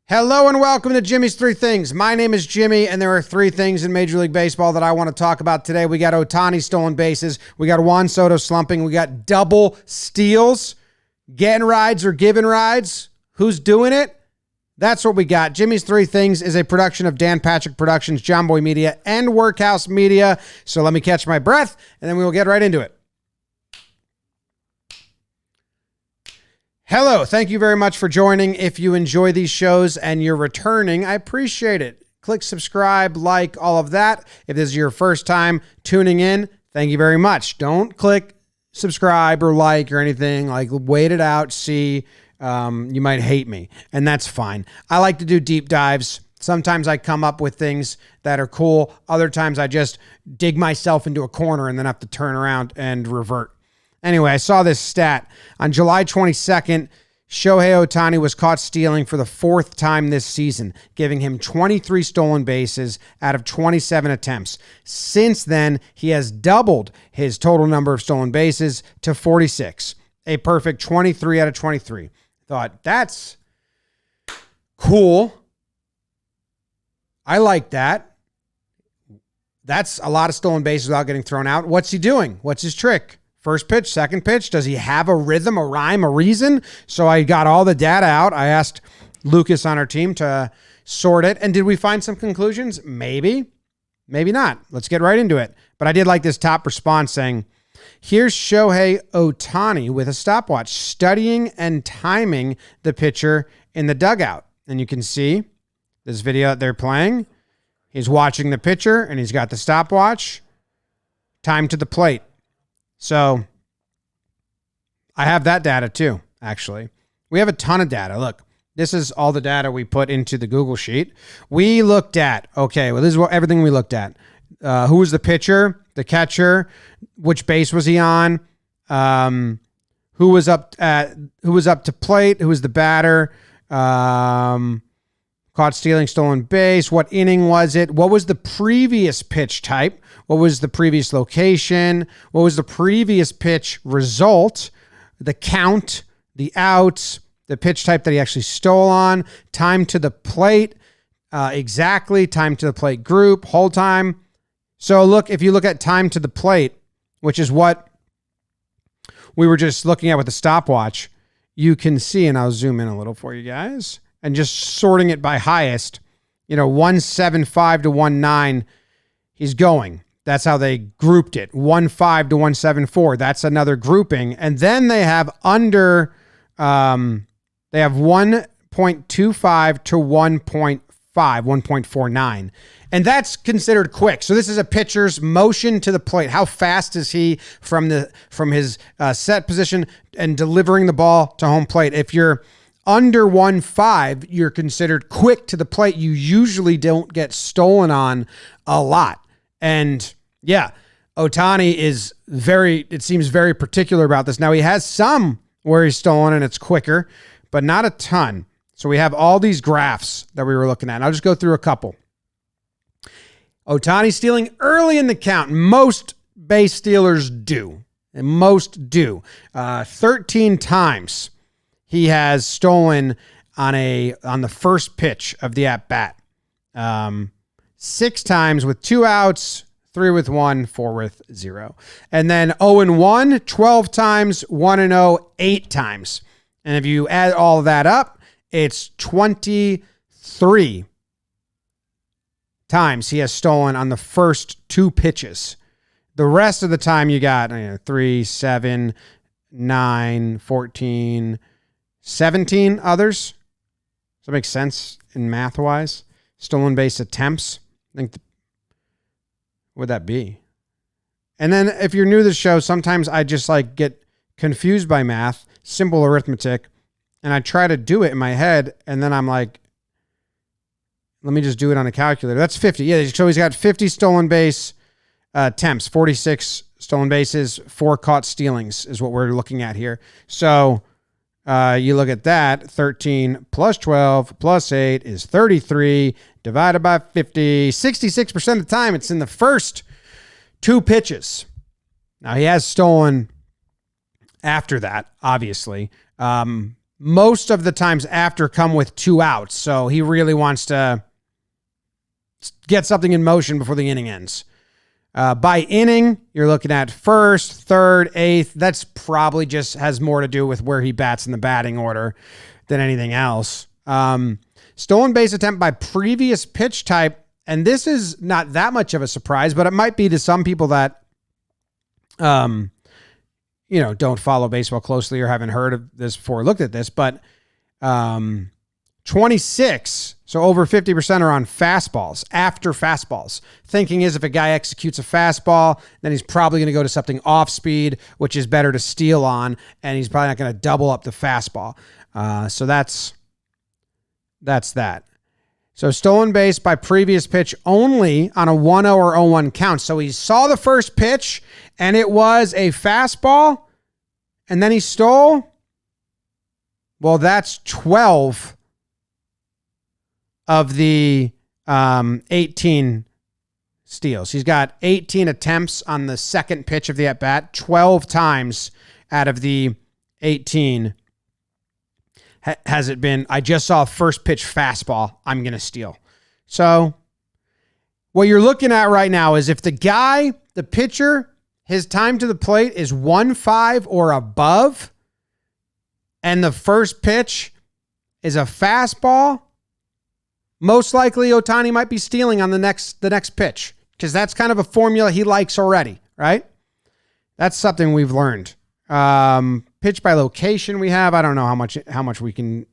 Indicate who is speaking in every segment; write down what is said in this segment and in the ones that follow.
Speaker 1: Hello and welcome to Jimmy's Three Things. My name is Jimmy, and there are three things in Major League Baseball that I want to talk about today. We got Ohtani stolen bases. We got Juan Soto slumping. We got double steals. Getting rides or giving rides. Who's doing it? That's what we got. Jimmy's Three Things is a production of Dan Patrick Productions, Jomboy Media, and Workhouse Media. So let me catch my breath, and then we will get right into it. Hello, thank you very much for joining. If you enjoy these shows and you're returning, I appreciate it. Click subscribe, like, all of that. If this is your first time tuning in, thank you very much. Don't click subscribe or like or anything. Like, wait it out, see. You might hate me, and that's fine. I like to do deep dives. Sometimes I come up with things that are cool. Other times I just dig myself into a corner and then have to turn around and revert. Anyway, I saw this stat. On July 22nd, Shohei Ohtani was caught stealing for the fourth time this season, giving him 23 stolen bases out of 27 attempts. Since then, he has doubled his total number of stolen bases to 46, a perfect 23 out of 23. Thought, that's cool. I like that. That's a lot of stolen bases without getting thrown out. What's he doing? What's his trick? First pitch, second pitch, does he have a rhythm, a rhyme, a reason? So I got all the data out. I asked Lucas on our team to sort it. And did we find some conclusions? Maybe, maybe not. Let's get right into it. But I did like this top response saying, here's Shohei Ohtani with a stopwatch, studying and timing the pitcher in the dugout. And you can see this video that they're playing. He's watching the pitcher and he's got the stopwatch. Time to the plate. So I have that data too, actually. We have a ton of data. Look, this is all the data we put into the Google Sheet. We looked at, okay, well, this is everything we looked at. Who was the pitcher, the catcher, which base was he on, who was up to plate, who was the batter, caught stealing, stolen base, what inning was it, what was the previous pitch type, what was the previous location, what was the previous pitch result, the count, the outs, the pitch type that he actually stole on, time to the plate, exactly, time to the plate group, hold time. So look, if you look at time to the plate, which is what we were just looking at with the stopwatch, you can see, and I'll zoom in a little for you guys, and just sorting it by highest, 175 to 19, he's going. That's how they grouped it. 15 to 174. That's another grouping. And then they have under, they have 1.25 to 1.5, 1.49. And that's considered quick. So this is a pitcher's motion to the plate. How fast is he from his set position and delivering the ball to home plate? If you're under 1.5, you're considered quick to the plate. You usually don't get stolen on a lot. And yeah, Ohtani is it seems very particular about this. Now he has some where he's stolen and it's quicker, but not a ton. So we have all these graphs that we were looking at. And I'll just go through a couple. Ohtani stealing early in the count. Most base stealers do. And most do. 13 times he has stolen on the first pitch of the at-bat. 6 times with 2 outs, 3 with 1, 4 with 0. And then 0-1, 12 times, 1-0, 8 times. And if you add all of that up, it's 23 times he has stolen on the first 2 pitches. The rest of the time you got 3, 7, 9, 14, 17 others. Does that make sense in math-wise? Stolen base attempts. I think would that be? And then if you're new to the show, sometimes I just get confused by math, simple arithmetic, and I try to do it in my head, and then I'm like, let me just do it on a calculator. That's 50. Yeah, so he's got 50 stolen base attempts, 46 stolen bases, 4 caught stealings is what we're looking at here. So you look at that, 13 plus 12 plus 8 is 33 divided by 50. 66% of the time it's in the first 2 pitches. Now he has stolen after that, obviously. most of the times after come with 2 outs. So he really wants to get something in motion before the inning ends. By inning, you're looking at first, third, eighth. That's probably just has more to do with where he bats in the batting order than anything else. Stolen base attempt by previous pitch type. And this is not that much of a surprise, but it might be to some people that, don't follow baseball closely or haven't heard of this before, looked at this, but 26, so over 50% are on fastballs, after fastballs. Thinking is if a guy executes a fastball, then he's probably going to go to something off speed, which is better to steal on, and he's probably not going to double up the fastball. So that's that. So stolen base by previous pitch only on a 1-0 or 0-1 count. So he saw the first pitch, and it was a fastball, and then he stole. Well, that's 12 of the 18 steals. He's got 18 attempts on the second pitch of the at-bat. 12 times out of the 18 has it been, I just saw a first pitch fastball, I'm going to steal. So what you're looking at right now is if the pitcher, his time to the plate is 1-5 or above, and the first pitch is a fastball, most likely Ohtani might be stealing on the next pitch, because that's kind of a formula he likes already, right? That's something we've learned. Pitch by location we have. I don't know how much we can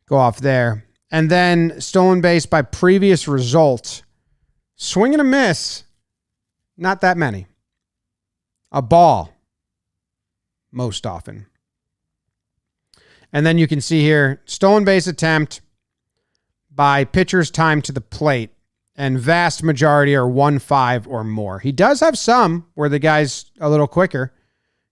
Speaker 1: go off there. And then stolen base by previous result. Swing and a miss. Not that many. A ball. Most often. And then you can see here, stolen base attempt by pitcher's time to the plate. And vast majority are 1-5 or more. He does have some where the guy's a little quicker.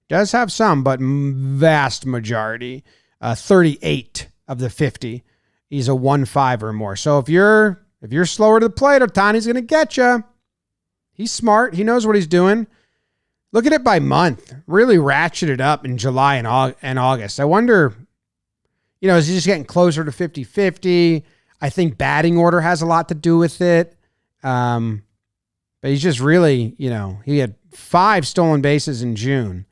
Speaker 1: Does have some, but vast majority, 38 of the 50, he's a 1-5 or more. So if you're slower to the plate, Ohtani's going to get you. He's smart. He knows what he's doing. Look at it by month. Really ratcheted up in July and August. I wonder, is he just getting closer to 50-50? I think batting order has a lot to do with it. But he's just really, he had 5 stolen bases in June.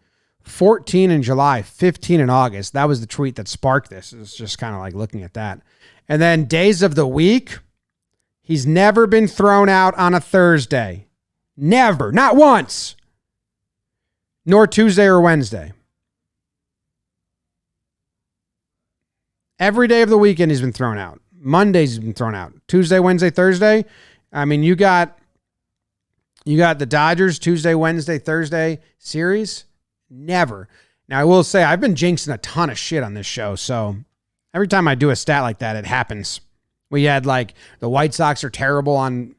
Speaker 1: 14 in July, 15 in August. That was the tweet that sparked this. It's just kind of like looking at that. And then days of the week, he's never been thrown out on a Thursday. Never. Not once. Nor Tuesday or Wednesday. Every day of the weekend he's been thrown out. Mondays he's been thrown out. Tuesday, Wednesday, Thursday. I mean, you got the Dodgers Tuesday, Wednesday, Thursday series. Never. Now, I will say I've been jinxing a ton of shit on this show, so every time I do a stat like that, it happens. We had like the White Sox are terrible on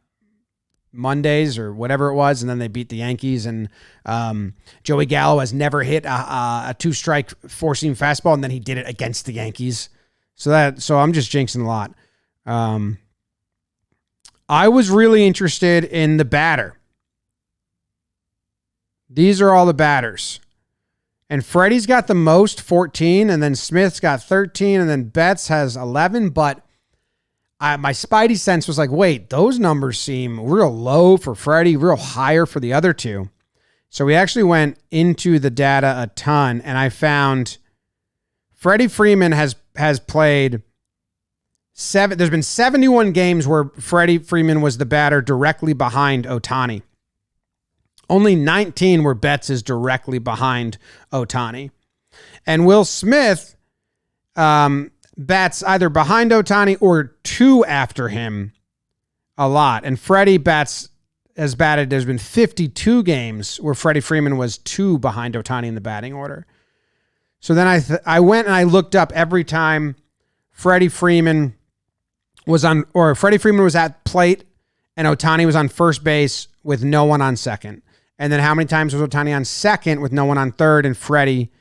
Speaker 1: Mondays or whatever it was, and then they beat the Yankees, and Joey Gallo has never hit a 2-strike 4-seam fastball, and then he did it against the Yankees. So I'm just jinxing a lot. I was really interested in the batter. These are all the batters. And Freddie's got the most, 14, and then Smith's got 13, and then Betts has 11. But my spidey sense was like, wait, those numbers seem real low for Freddie, real higher for the other two. So we actually went into the data a ton, and I found Freddie Freeman has played 7. There's been 71 games where Freddie Freeman was the batter directly behind Ohtani. Only 19 where Betts is directly behind Ohtani. And Will Smith bats either behind Ohtani or 2 after him a lot. And Freddie has batted, there's been 52 games where Freddie Freeman was 2 behind Ohtani in the batting order. So then I went and I looked up every time Freddie Freeman was at plate and Ohtani was on first base with no one on second. And then how many times was Ohtani on second with no one on third and Freddie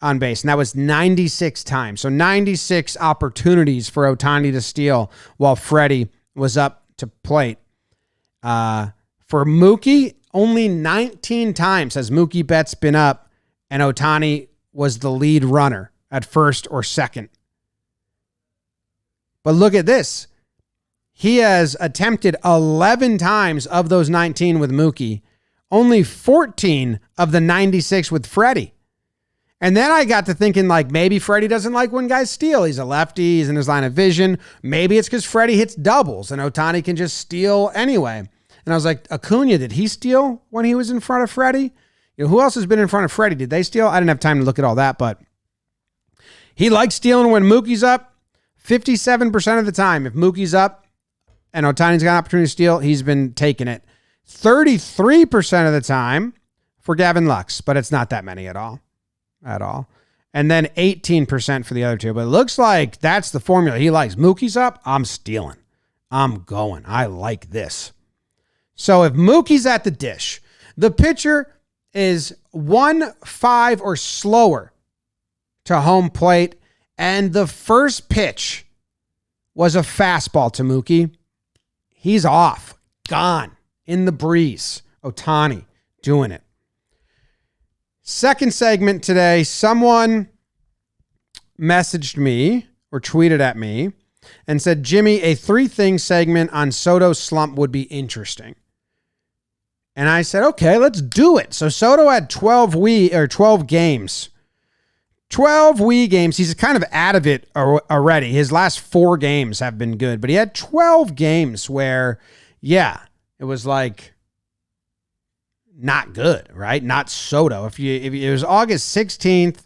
Speaker 1: on base? And that was 96 times. So 96 opportunities for Ohtani to steal while Freddie was up to plate. For Mookie, only 19 times has Mookie Betts been up and Ohtani was the lead runner at first or second. But look at this. He has attempted 11 times of those 19 with Mookie, only 14 of the 96 with Freddie. And then I got to thinking, like, maybe Freddie doesn't like when guys steal. He's a lefty. He's in his line of vision. Maybe it's because Freddie hits doubles and Ohtani can just steal anyway. And I was like, Acuna, did he steal when he was in front of Freddie? You know, who else has been in front of Freddie? Did they steal? I didn't have time to look at all that, but he likes stealing when Mookie's up. 57% of the time, if Mookie's up and Ohtani's got an opportunity to steal, he's been taking it. 33% of the time for Gavin Lux, but it's not that many at all. And then 18% for the other two. But it looks like that's the formula he likes. Mookie's up, I'm stealing. I'm going. I like this. So if Mookie's at the dish, the pitcher is 1-5 or slower to home plate, and the first pitch was a fastball to Mookie. He's off. Gone. In the breeze. Ohtani doing it. Second segment today, someone messaged me or tweeted at me and said, Jimmy, a 3-thing segment on Soto's slump would be interesting. And I said, okay, let's do it. So Soto had 12 games. 12 Wii games. He's kind of out of it already. His last 4 games have been good, but he had 12 games where, yeah, it was like not good, right? Not Soto. If it was August 16th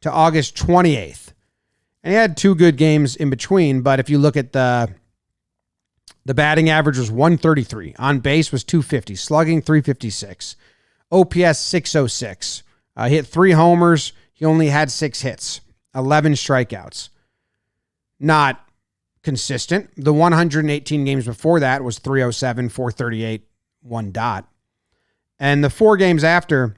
Speaker 1: to August 28th, and he had 2 good games in between. But if you look at the batting average was 133, on base was 250, slugging 356, OPS 606. He hit 3 homers. He only had 6 hits, 11 strikeouts. Not consistent. The 118 games before that was 307, 438, 1 dot. And the 4 games after,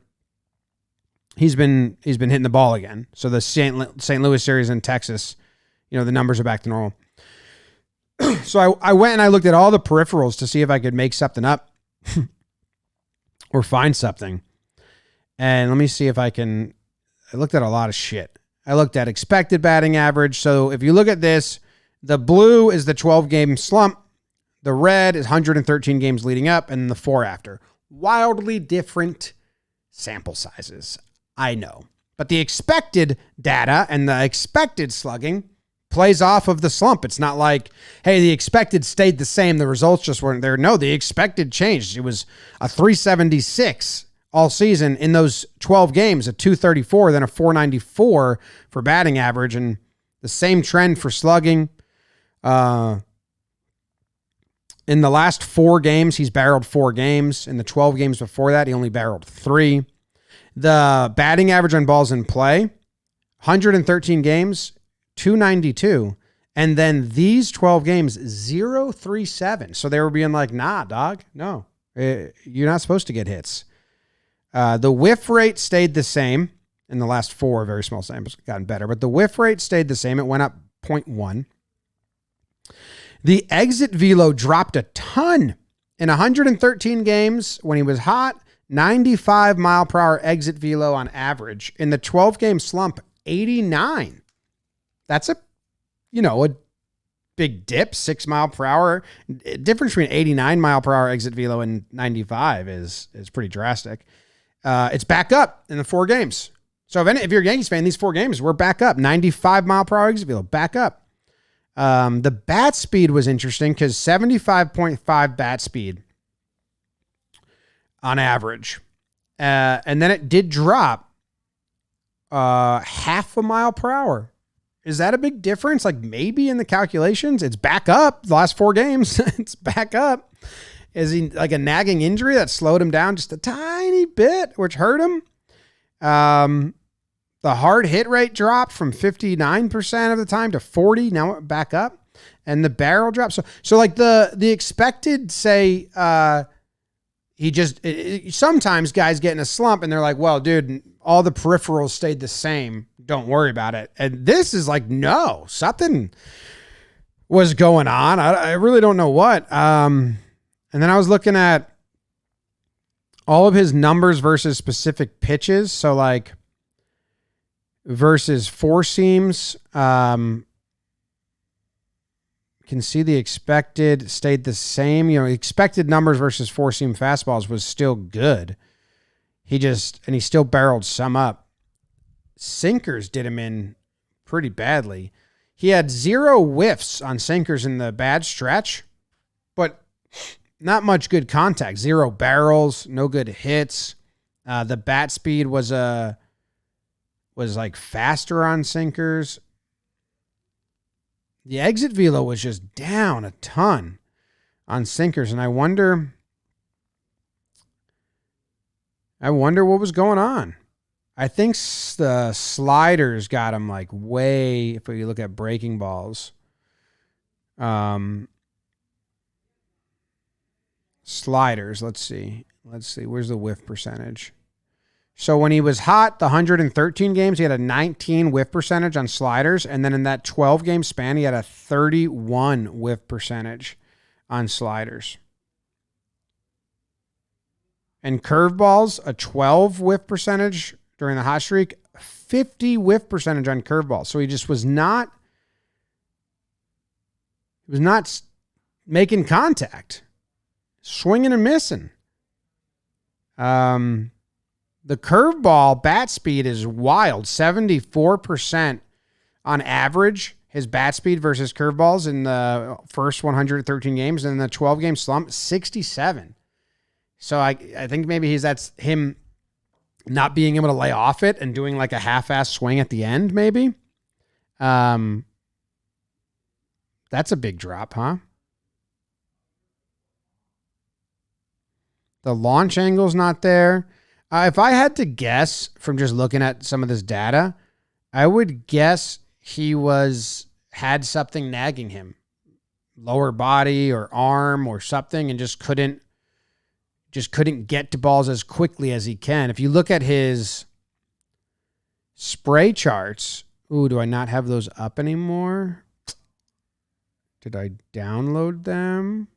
Speaker 1: he's been hitting the ball again. So the St. Louis series in Texas, you know, the numbers are back to normal. So I went and I looked at all the peripherals to see if I could make something up or find something. And let me see if I looked at a lot of shit. I looked at expected batting average. So if you look at this, the blue is the 12-game slump. The red is 113 games leading up, and the 4 after. Wildly different sample sizes, I know. But the expected data and the expected slugging plays off of the slump. It's not like, hey, the expected stayed the same. The results just weren't there. No, the expected changed. It was a 376 all season in those 12 games, a 234, then a 494 for batting average, and the same trend for slugging. In the last 4 games, he's barreled 4 games. In the 12 games before that, he only barreled 3. The batting average on balls in play, 113 games, 292. And then these 12 games, 037. So they were being like, nah, dog, no, you're not supposed to get hits. The whiff rate stayed the same in the last 4, very small samples, gotten better, but the whiff rate stayed the same. It went up 0.1. The exit velo dropped a ton in 113 games when he was hot, 95 mile per hour exit velo on average. In the 12-game slump, 89. That's a big dip, 6 mile per hour. Difference between 89 mile per hour exit velo and 95 is pretty drastic. It's back up in the 4 games. So if you're a Yankees fan, these 4 games, we're back up. 95 mile per hour exit velo, back up. The bat speed was interesting because 75.5 bat speed on average. And then it did drop half a mile per hour. Is that a big difference? Like maybe in the calculations, it's back up the last 4 games. It's back up. Is he like a nagging injury that slowed him down just a tiny bit, which hurt him? The hard hit rate dropped from 59% of the time to 40. Now back up, and the barrel dropped. So like the expected say, sometimes guys get in a slump and they're like, well, dude, all the peripherals stayed the same. Don't worry about it. And this is like, no, something was going on. I really don't know what. And then I was looking at all of his numbers versus specific pitches. So like versus four seams. Can see the expected stayed the same. Expected numbers versus four seam fastballs was still good. He still barreled some up. Sinkers did him in pretty badly. He had 0 whiffs on sinkers in the bad stretch, but not much good contact. 0 barrels, no good hits. The bat speed was like faster on sinkers. The exit velo was just down a ton on sinkers, and I wonder what was going on. I think the sliders got him like way, if you look at breaking balls. Sliders, let's see. Where's the whiff percentage? So when he was hot, the 113 games, he had a 19 whiff percentage on sliders. And then in that 12-game span, he had a 31 whiff percentage on sliders. And curveballs, a 12 whiff percentage during the hot streak, 50 whiff percentage on curveballs. So he just was not making contact, swinging and missing. The curveball bat speed is wild. 74% on average, his bat speed versus curveballs in the first 113 games. And in the 12-game slump, 67. So I think maybe that's him not being able to lay off it and doing like a half-ass swing at the end, maybe. That's a big drop, huh? The launch angle's not there. If I had to guess from just looking at some of this data, I would guess he had something nagging him, lower body or arm or something, and just couldn't get to balls as quickly as he can. If you look at his spray charts, do I not have those up anymore? Did I download them?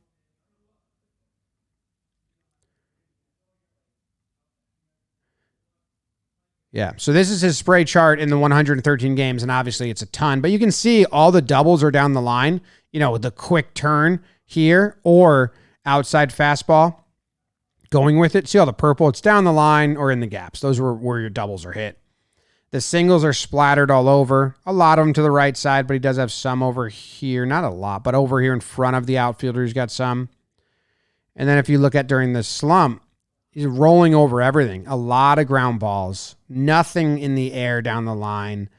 Speaker 1: Yeah, so this is his spray chart in the 113 games, and obviously it's a ton, but you can see all the doubles are down the line, with the quick turn here or outside fastball going with it. See all the purple? It's down the line or in the gaps. Those are where your doubles are hit. The singles are splattered all over, a lot of them to the right side, but he does have some over here. Not a lot, but over here in front of the outfielder, he's got some. And then if you look at during the slump, he's rolling over everything. A lot of ground balls. Nothing in the air down the line.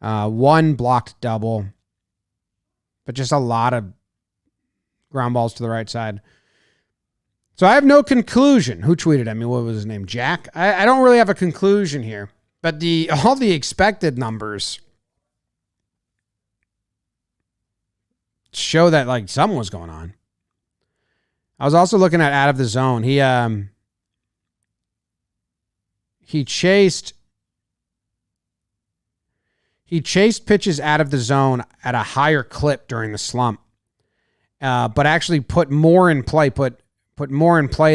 Speaker 1: One blocked double. But just a lot of ground balls to the right side. So I have no conclusion. Who tweeted at me? What was his name? Jack? I don't really have a conclusion here. But all the expected numbers show that like something was going on. I was also looking at out of the zone. He chased pitches out of the zone at a higher clip during the slump, but actually put more in play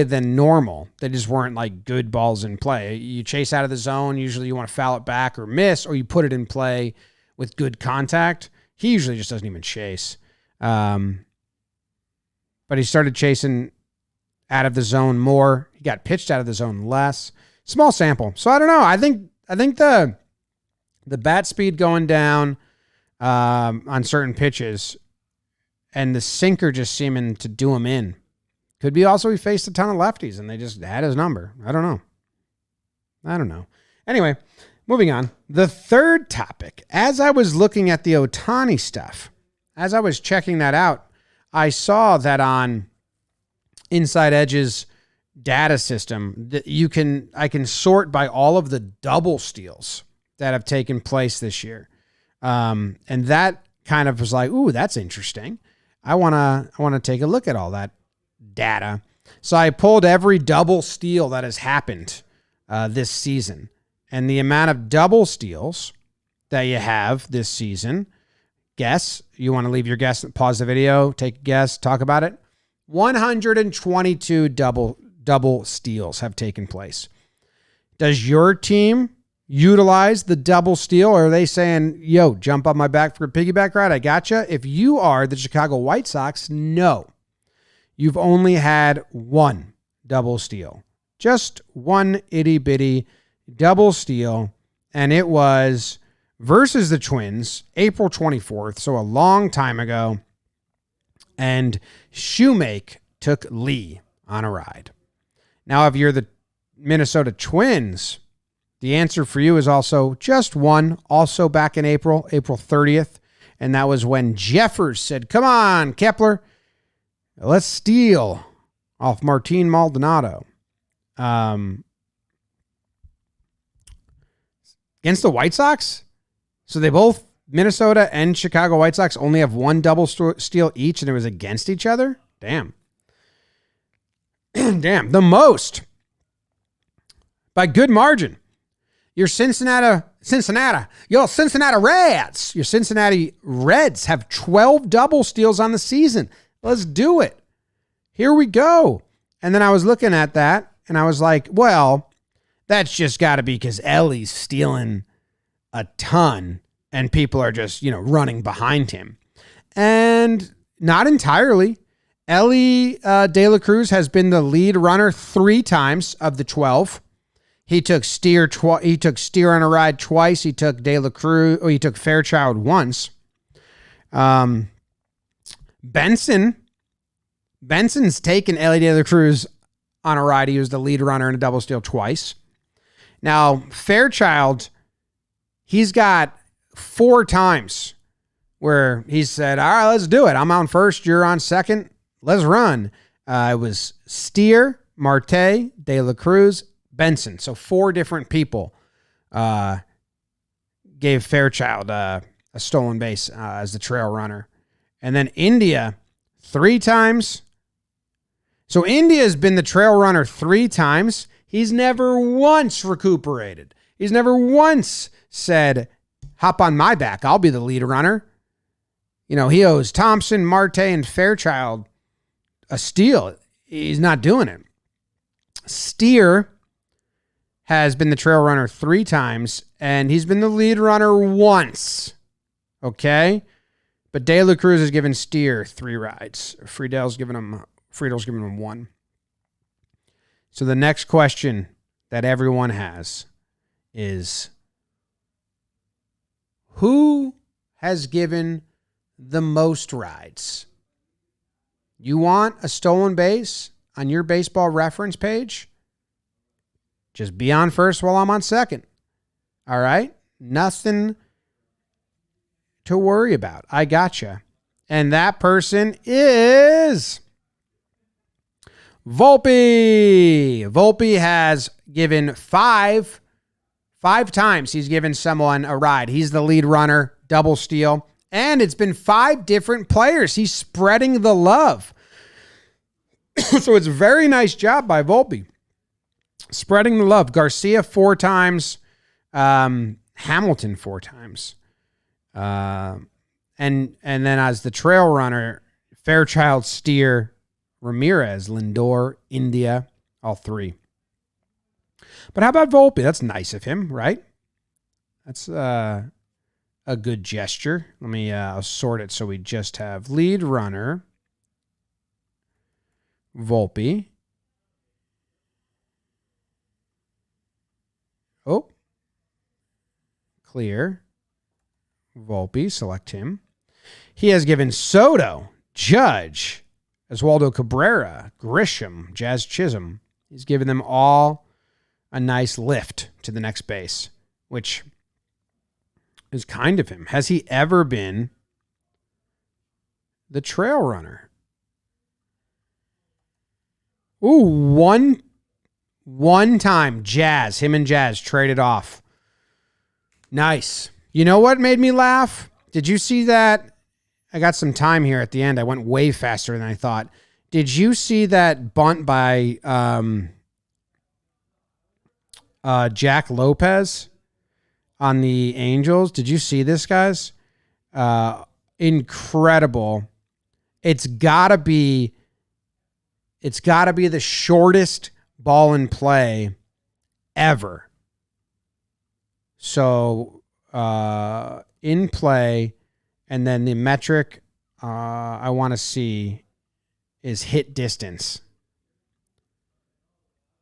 Speaker 1: than normal. They just weren't like good balls in play. You chase out of the zone, usually you want to foul it back or miss, or you put it in play with good contact. He usually just doesn't even chase. But he started chasing out of the zone more. He got pitched out of the zone less. Small sample. So I don't know. I think the bat speed going down on certain pitches and the sinker just seeming to do him in. Could be also he faced a ton of lefties and they just had his number. I don't know. Anyway, moving on. The third topic, as I was looking at the Ohtani stuff, as I was checking that out, I saw that on Inside Edge's data system that I can sort by all of the double steals that have taken place this year. And that kind of was like, ooh, that's interesting. I want to take a look at all that data. So I pulled every double steal that has happened this season, and the amount of double steals that you have this season. Guess. You want to leave your guess, pause the video, take a guess, talk about it. 122 double steals have taken place. Does your team utilize the double steal? Or are they saying, yo, jump on my back for a piggyback ride? I gotcha. If you are the Chicago White Sox, no. You've only had one double steal. Just one itty bitty double steal. And it was versus the Twins, April 24th. So a long time ago. And Shoemake took Lee on a ride. Now, if you're the Minnesota Twins, the answer for you is also just one, also back in April 30th. And that was when Jeffers said, come on, Kepler, let's steal off Martin Maldonado. Against the White Sox? So they both, Minnesota and Chicago White Sox, only have one double steal each, and it was against each other? Damn. Damn. The most. By good margin. Your Cincinnati Reds. Your Cincinnati Reds have 12 double steals on the season. Let's do it. Here we go. And then I was looking at that, and I was like, well, that's just got to be because Ellie's stealing a ton, and people are just, running behind him. And not entirely. Ellie De La Cruz has been the lead runner 3 times of the 12. He took Steer on a ride twice. He took De La Cruz, or he took Fairchild once. Benson's taken Ellie De La Cruz on a ride. He was the lead runner in a double steal twice. Now, Fairchild, he's got 4 times where he said, all right, let's do it. I'm on first. You're on second. Let's run. It was Steer, Marte, De La Cruz, Benson. So 4 different people gave Fairchild a stolen base as the trail runner. And then India 3 times. So India has been the trail runner 3 times. He's never once recuperated. He's never once said, hop on my back. I'll be the lead runner. He owes Thompson, Marte, and Fairchild a steal. He's not doing it. Steer has been the trail runner 3 times, and he's been the lead runner once. Okay? But De La Cruz has given Steer 3 rides. Friedel's given him 1. So the next question that everyone has is, who has given the most rides? You want a stolen base on your baseball reference page? Just be on first while I'm on second. All right? Nothing to worry about. I gotcha. And that person is Volpe. Volpe has given 5 times he's given someone a ride. He's the lead runner, double steal. And it's been 5 different players. He's spreading the love. So it's a very nice job by Volpe. Spreading the love. Garcia 4 times. Hamilton 4 times. And then as the trail runner, Fairchild, Steer, Ramirez, Lindor, India, all 3. But how about Volpe? That's nice of him, right? That's a good gesture. Let me sort it so we just have lead runner, Volpe. Oh, clear. Volpe, select him. He has given Soto, Judge, Oswaldo Cabrera, Grisham, Jazz Chisholm. He's given them all a nice lift to the next base, which is kind of him. Has he ever been the trail runner? Ooh, one time, Jazz, him and Jazz traded off. Nice. You know what made me laugh? Did you see that? I got some time here at the end. I went way faster than I thought. Did you see that bunt by Jack Lopez on the Angels? Did you see this, guys? Incredible. It's gotta be the shortest ball in play ever. So in play, and then the metric I want to see is hit distance.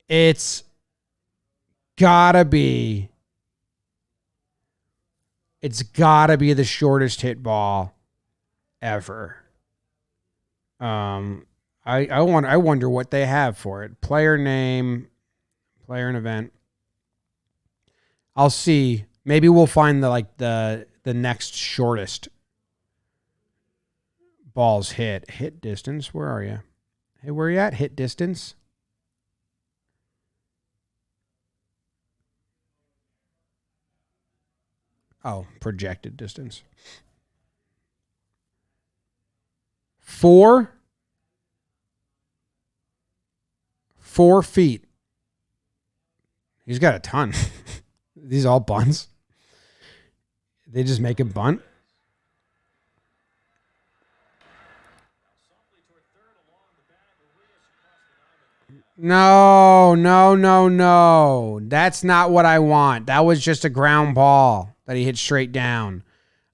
Speaker 1: It's gotta be the shortest hit ball ever. I wonder what they have for it. Player name, player and event. I'll see. Maybe we'll find the next shortest balls hit. Hit distance. Where are you? Hey, where are you at? Hit distance. Oh, projected distance. 4 feet. He's got a ton. These all bunts. They just make him bunt. No. That's not what I want. That was just a ground ball that he hit straight down.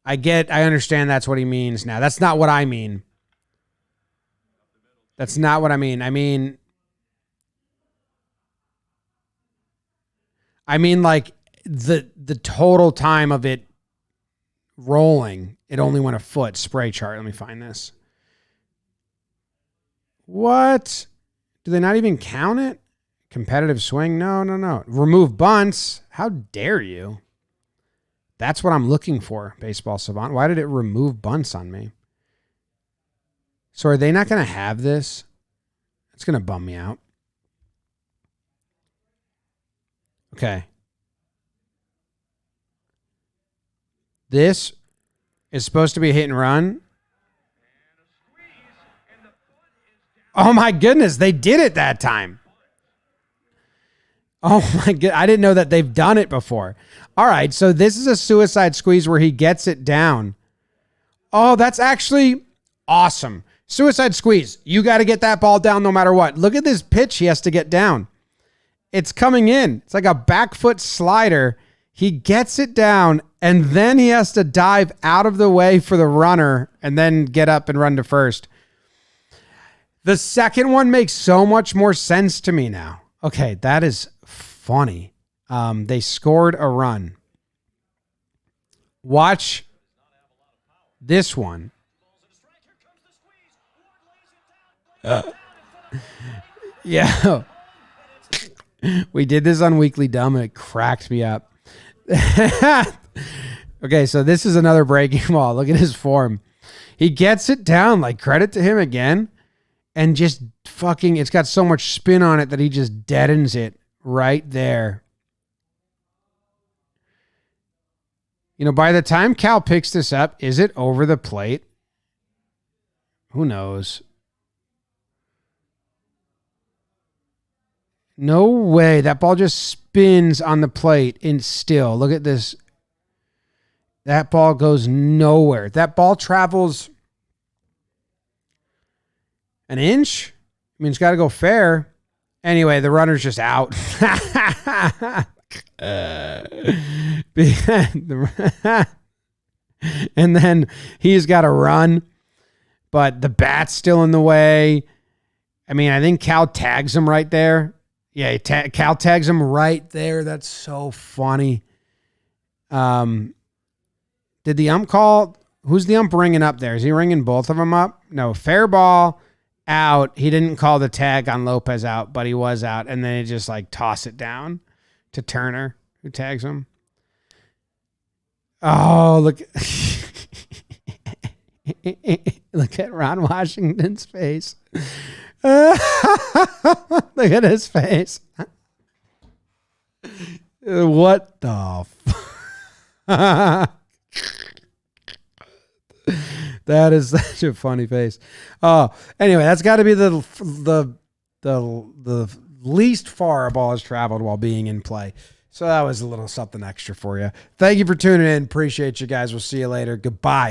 Speaker 1: I understand that's what he means now. That's not what I mean. That's not what I mean. I mean like the total time of it rolling, it only went a foot. Spray chart. Let me find this. What? Do they not even count it? Competitive swing? No. Remove bunts. How dare you? That's what I'm looking for, Baseball Savant. Why did it remove bunts on me? So are they not going to have this? It's going to bum me out. Okay. This is supposed to be a hit and run. Oh my goodness, they did it that time. Oh my god, I didn't know that they've done it before. All right, so this is a suicide squeeze where he gets it down. Oh, that's actually awesome. Suicide squeeze. You got to get that ball down no matter what. Look at this pitch he has to get down. It's coming in. It's like a back foot slider. He gets it down, and then he has to dive out of the way for the runner and then get up and run to first. The second one makes so much more sense to me now. Okay, that is funny. They scored a run. Watch this one. Yeah. We did this on Weekly Dumb, and it cracked me up. Okay, so this is another breaking ball. Look at his form. He gets it down, like credit to him again, and just fucking, it's got so much spin on it that he just deadens it right there. You know, by the time Cal picks this up, is it over the plate? Who knows? No way. That ball just spins on the plate and still. Look at this. That ball goes nowhere. That ball travels an inch. I mean, it's got to go fair. Anyway, the runner's just out. And then he's got to run, but the bat's still in the way. I mean, I think Cal tags him right there. Yeah, Cal tags him right there. That's so funny. Did the ump call? Who's the ump ringing up there? Is he ringing both of them up? No, fair ball, out. He didn't call the tag on Lopez out, but he was out. And then he just like toss it down to Turner, who tags him. Oh, look. Look at Ron Washington's face. Look at his face. What the That is such a funny face. Oh, anyway, that's got to be the least far a ball has traveled while being in play. So that was a little something extra for you. Thank you for tuning in. Appreciate you guys. We'll see you later. Goodbye.